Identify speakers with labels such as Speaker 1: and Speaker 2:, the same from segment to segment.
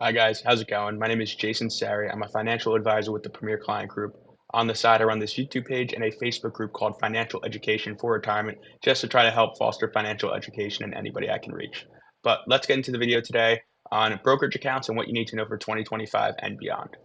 Speaker 1: Hi guys, how's it going? My name is Jason Sari. I'm a financial advisor with the Premier Client Group. On the side, I run this YouTube page and a Facebook group called Financial Education for Retirement, just to try to help foster financial education in anybody I can reach. But let's get into the video today on brokerage accounts and what you need to know for 2025 and beyond.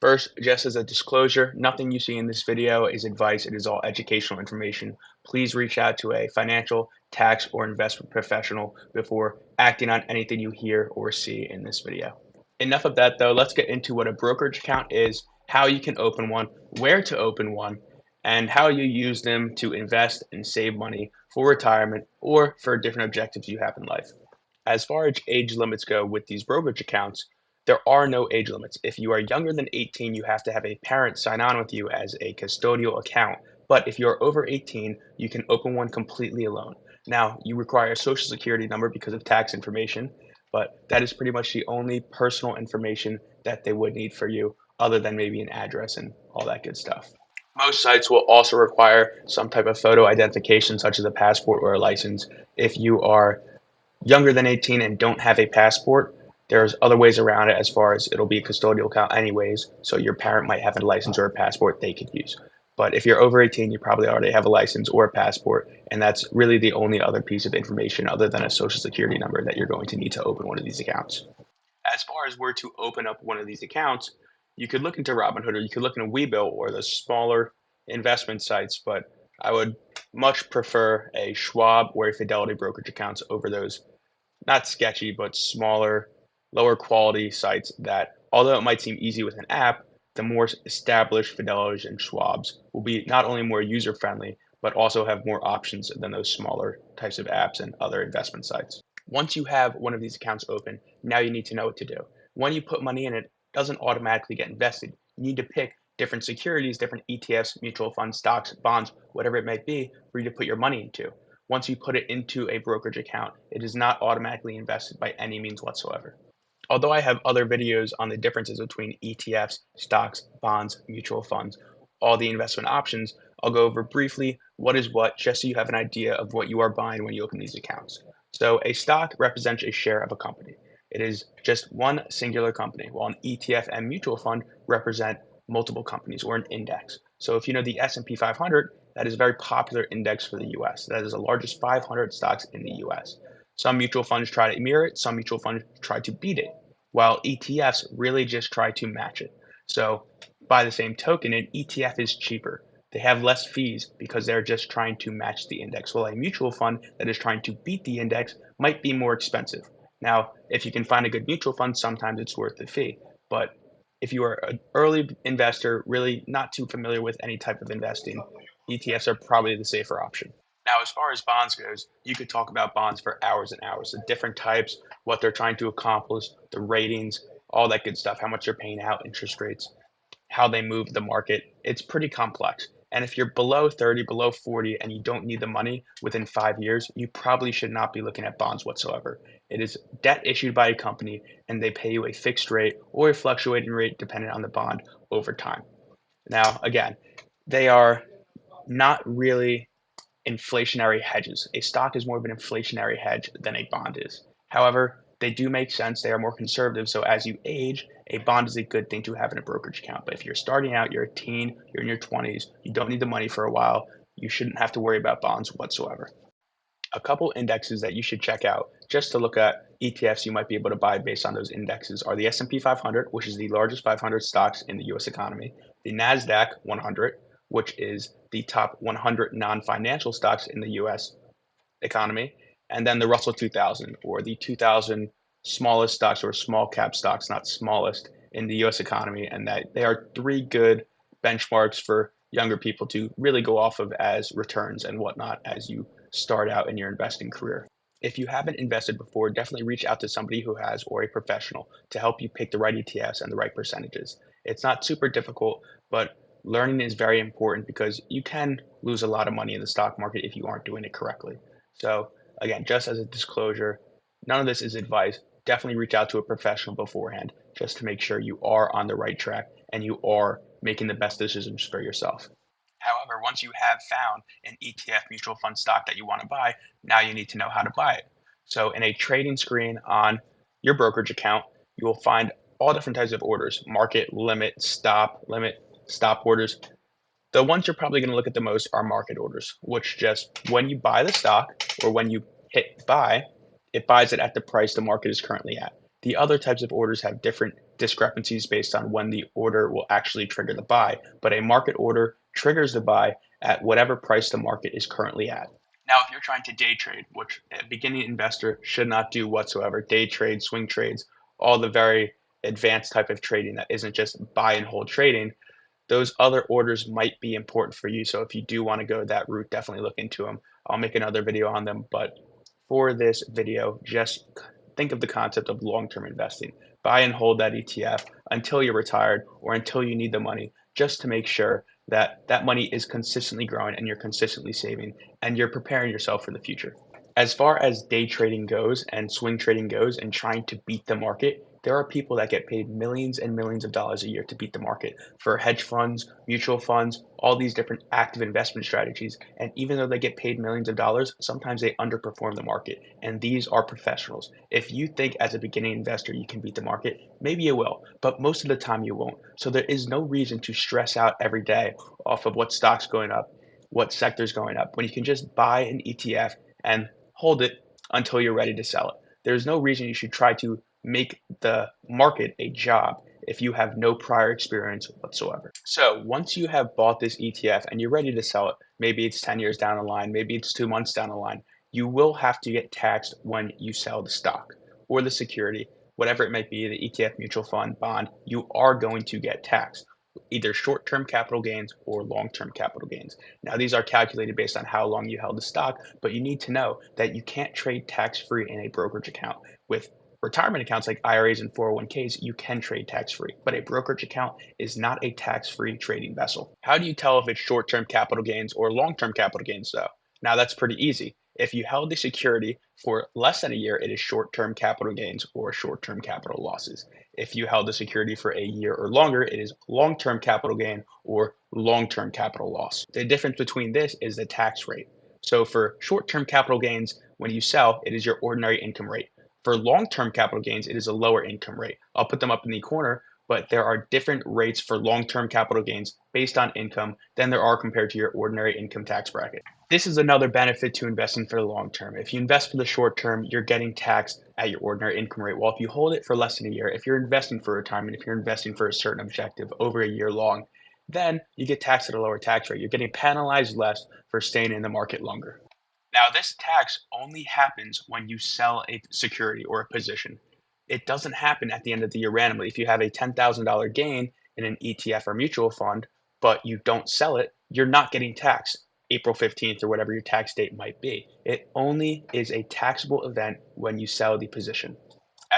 Speaker 1: First, just as a disclosure, nothing you see in this video is advice. It is all educational information. Please reach out to a financial, tax, or investment professional before acting on anything you hear or see in this video. Enough of that, though. Let's get into what a brokerage account is, how you can open one, where to open one, and how you use them to invest and save money for retirement or for different objectives you have in life. As far as age limits go with these brokerage accounts, there are no age limits. If you are younger than 18, you have to have a parent sign on with you as a custodial account. But if you're over 18, you can open one completely alone. Now, you require a social security number because of tax information, but that is pretty much the only personal information that they would need for you, other than maybe an address and all that good stuff. Most sites will also require some type of photo identification, such as a passport or a license. If you are younger than 18 and don't have a passport, there's other ways around it as far as it'll be a custodial account anyways. So your parent might have a license or a passport they could use. But if you're over 18, you probably already have a license or a passport. And that's really the only other piece of information other than a social security number that you're going to need to open one of these accounts. As far as where to open up one of these accounts, you could look into Robinhood or you could look into Webull or the smaller investment sites, but I would much prefer a Schwab or a Fidelity brokerage accounts over those not sketchy, but smaller, lower quality sites that, although it might seem easy with an app, the more established Fidelities and Schwabs will be not only more user friendly, but also have more options than those smaller types of apps and other investment sites. Once you have one of these accounts open, now you need to know what to do. When you put money in, it doesn't automatically get invested. You need to pick different securities, different ETFs, mutual funds, stocks, bonds, whatever it might be, for you to put your money into. Once you put it into a brokerage account, it is not automatically invested by any means whatsoever. Although I have other videos on the differences between ETFs, stocks, bonds, mutual funds, all the investment options, I'll go over briefly what is what, just so you have an idea of what you are buying when you open these accounts. So a stock represents a share of a company. It is just one singular company, while an ETF and mutual fund represent multiple companies or an index. So if you know the S&P 500, that is a very popular index for the US. That is the largest 500 stocks in the US. Some mutual funds try to mirror it, some mutual funds try to beat it, while ETFs really just try to match it. So by the same token, an ETF is cheaper. They have less fees because they're just trying to match the index. While a mutual fund that is trying to beat the index might be more expensive. Now, if you can find a good mutual fund, sometimes it's worth the fee. But if you are an early investor, really not too familiar with any type of investing, ETFs are probably the safer option. Now, as far as bonds goes, you could talk about bonds for hours and hours. The different types, what they're trying to accomplish, the ratings, all that good stuff, how much they're paying out, interest rates, how they move the market. It's pretty complex. And if you're below 30, below 40, and you don't need the money within 5 years, you probably should not be looking at bonds whatsoever. It is debt issued by a company, and they pay you a fixed rate or a fluctuating rate depending on the bond over time. Now, again, they are not really inflationary hedges. A stock is more of an inflationary hedge than a bond is. However, they do make sense. They are more conservative. So as you age, a bond is a good thing to have in a brokerage account. But if you're starting out, you're a teen, you're in your 20s, you don't need the money for a while, you shouldn't have to worry about bonds whatsoever. A couple indexes that you should check out just to look at ETFs you might be able to buy based on those indexes are the S&P 500, which is the largest 500 stocks in the US economy, the Nasdaq 100, which is the top 100 non-financial stocks in the US economy, and then the Russell 2000 or the 2000 smallest stocks or small cap stocks, not smallest in the US economy, and that they are three good benchmarks for younger people to really go off of as returns and whatnot as you start out in your investing career. If you haven't invested before, definitely reach out to somebody who has or a professional to help you pick the right ETFs and the right percentages. It's not super difficult, but learning is very important because you can lose a lot of money in the stock market if you aren't doing it correctly. So, again, just as a disclosure, none of this is advice. Definitely reach out to a professional beforehand just to make sure you are on the right track and you are making the best decisions for yourself. However, once you have found an ETF mutual fund stock that you want to buy, now you need to know how to buy it. So, in a trading screen on your brokerage account, you will find all different types of orders: market, limit, stop orders. The ones you're probably going to look at the most are market orders, which just when you buy the stock or when you hit buy, it buys it at the price the market is currently at. The other types of orders have different discrepancies based on when the order will actually trigger the buy, but a market order triggers the buy at whatever price the market is currently at. Now, if you're trying to day trade, which a beginning investor should not do whatsoever, day trade, swing trades, all the very advanced type of trading that isn't just buy and hold trading, those other orders might be important for you. So if you do want to go that route, definitely look into them. I'll make another video on them. But for this video, just think of the concept of long-term investing. Buy and hold that ETF until you're retired or until you need the money, just to make sure that that money is consistently growing and you're consistently saving and you're preparing yourself for the future. As far as day trading goes and swing trading goes and trying to beat the market, there are people that get paid millions and millions of dollars a year to beat the market for hedge funds, mutual funds, all these different active investment strategies. And even though they get paid millions of dollars, sometimes they underperform the market. And these are professionals. If you think as a beginning investor you can beat the market, maybe you will, but most of the time you won't. So there is no reason to stress out every day off of what stock's going up, what sector's going up, when you can just buy an ETF and hold it until you're ready to sell it. There's no reason you should try to make the market a job if you have no prior experience whatsoever. So once you have bought this ETF and you're ready to sell it, maybe it's 10 years down the line, maybe it's 2 months down the line, you will have to get taxed when you sell the stock or the security, whatever it might be, the ETF, mutual fund, bond, you are going to get taxed, either short-term capital gains or long-term capital gains. Now, these are calculated based on how long you held the stock, but you need to know that you can't trade tax-free in a brokerage account. With retirement accounts like IRAs and 401ks, you can trade tax-free, but a brokerage account is not a tax-free trading vessel. How do you tell if it's short-term capital gains or long-term capital gains, though? Now, that's pretty easy. If you held the security for less than a year, it is short-term capital gains or short-term capital losses. If you held the security for a year or longer, it is long-term capital gain or long-term capital loss. The difference between this is the tax rate. So for short-term capital gains, when you sell, it is your ordinary income rate. For long-term capital gains, it is a lower income rate. I'll put them up in the corner, but there are different rates for long-term capital gains based on income than there are compared to your ordinary income tax bracket. This is another benefit to investing for the long term. If you invest for the short term, you're getting taxed at your ordinary income rate. While if you hold it for less than a year, if you're investing for retirement, if you're investing for a certain objective over a year long, then you get taxed at a lower tax rate. You're getting penalized less for staying in the market longer. Now, this tax only happens when you sell a security or a position. It doesn't happen at the end of the year randomly. If you have a $10,000 gain in an ETF or mutual fund, but you don't sell it, you're not getting taxed April 15th or whatever your tax date might be. It only is a taxable event when you sell the position.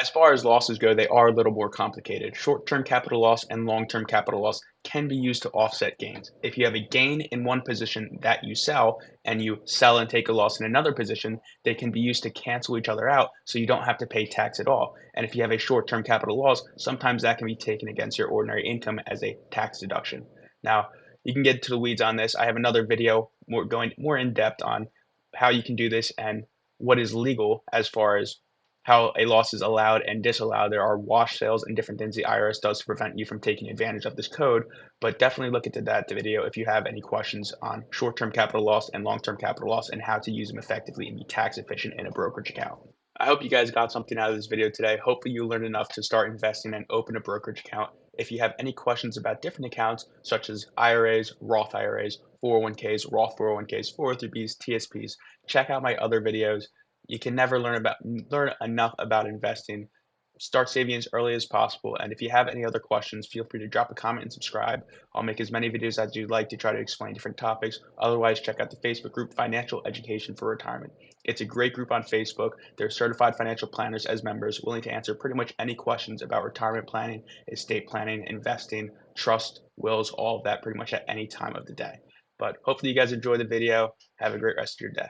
Speaker 1: As far as losses go, they are a little more complicated. Short-term capital loss and long-term capital loss can be used to offset gains. If you have a gain in one position that you sell and you sell and take a loss in another position, they can be used to cancel each other out so you don't have to pay tax at all. And if you have a short-term capital loss, sometimes that can be taken against your ordinary income as a tax deduction. Now, you can get to the weeds on this. I have another video going more in depth on how you can do this and what is legal as far as how a loss is allowed and disallowed. There are wash sales and different things the IRS does to prevent you from taking advantage of this code. But definitely look into that video if you have any questions on short-term capital loss and long-term capital loss and how to use them effectively and be tax efficient in a brokerage account. I hope you guys got something out of this video today. Hopefully you learned enough to start investing and open a brokerage account. If you have any questions about different accounts, such as IRAs, Roth IRAs, 401ks, Roth 401ks, 403bs, TSPs, check out my other videos. You can never learn enough about investing. Start saving as early as possible. And if you have any other questions, feel free to drop a comment and subscribe. I'll make as many videos as you'd like to try to explain different topics. Otherwise, check out the Facebook group Financial Education for Retirement. It's a great group on Facebook. There are certified financial planners as members willing to answer pretty much any questions about retirement planning, estate planning, investing, trust, wills, all of that pretty much at any time of the day. But hopefully you guys enjoy the video. Have a great rest of your day.